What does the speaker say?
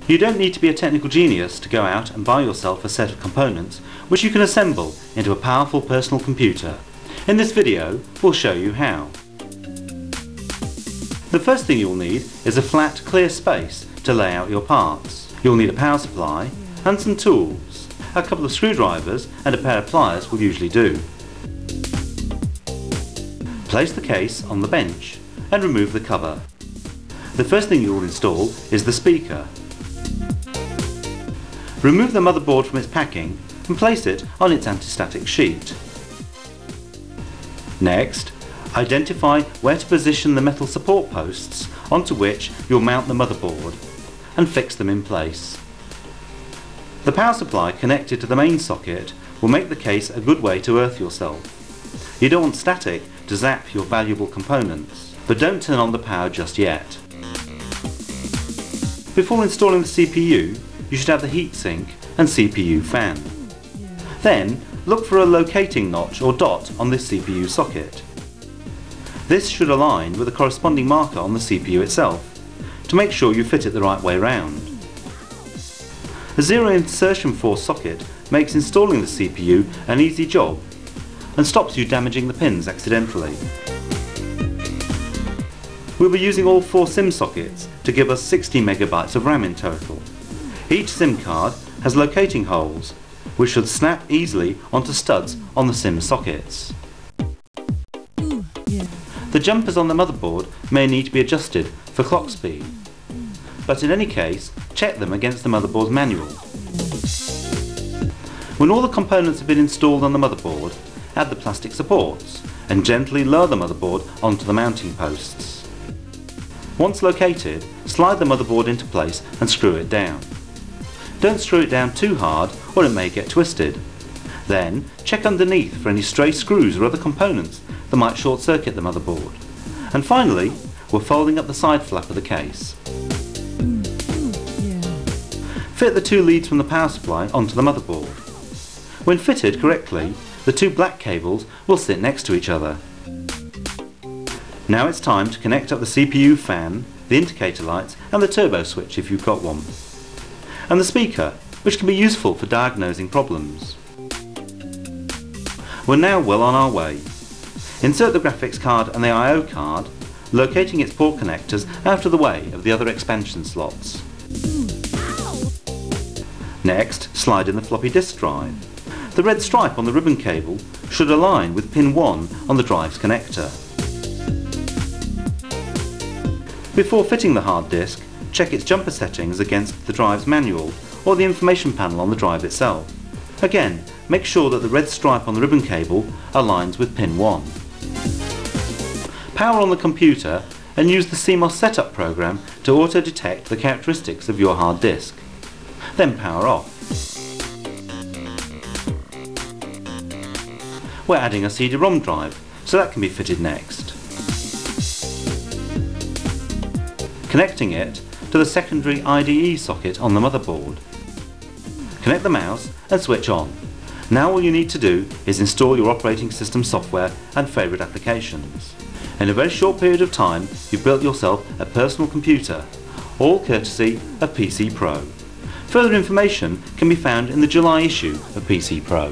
You don't need to be a technical genius to go out and buy yourself a set of components which you can assemble into a powerful personal computer. In this video, we'll show you how. The first thing you'll need is a flat, clear space to lay out your parts. You'll need a power supply and some tools. A couple of screwdrivers and a pair of pliers will usually do. Place the case on the bench and remove the cover. The first thing you will install is the speaker. Remove the motherboard from its packing and place it on its anti-static sheet. Next, identify where to position the metal support posts onto which you'll mount the motherboard and fix them in place. The power supply connected to the main socket will make the case a good way to earth yourself. You don't want static to zap your valuable components, but don't turn on the power just yet. Before installing the CPU, you should have the heatsink and CPU fan. Then, look for a locating notch or dot on this CPU socket. This should align with a corresponding marker on the CPU itself to make sure you fit it the right way round. A zero insertion force socket makes installing the CPU an easy job and stops you damaging the pins accidentally. We'll be using all 4 SIM sockets to give us 60 MB of RAM in total. Each SIM card has locating holes which should snap easily onto studs on the SIM sockets. The jumpers on the motherboard may need to be adjusted for clock speed, but in any case, check them against the motherboard's manual. When all the components have been installed on the motherboard, add the plastic supports and gently lower the motherboard onto the mounting posts. Once located, slide the motherboard into place and screw it down. Don't screw it down too hard or it may get twisted. Then, check underneath for any stray screws or other components that might short circuit the motherboard. And finally, we're folding up the side flap of the case. Fit the 2 leads from the power supply onto the motherboard. When fitted correctly, the 2 black cables will sit next to each other. Now it's time to connect up the CPU fan, the indicator lights and the turbo switch if you've got one, and the speaker, which can be useful for diagnosing problems. We're now well on our way. Insert the graphics card and the I/O card, locating its port connectors out of the way of the other expansion slots. Next, slide in the floppy disk drive. The red stripe on the ribbon cable should align with pin 1 on the drive's connector. Before fitting the hard disk, check its jumper settings against the drive's manual or the information panel on the drive itself. Again, make sure that the red stripe on the ribbon cable aligns with pin 1. Power on the computer and use the CMOS setup program to auto-detect the characteristics of your hard disk. Then power off. We're adding a CD-ROM drive, so that can be fitted next. Connecting it to the secondary IDE socket on the motherboard. Connect the mouse and switch on. Now all you need to do is install your operating system software and favourite applications. In a very short period of time, you've built yourself a personal computer, all courtesy of PC Pro. Further information can be found in the July issue of PC Pro.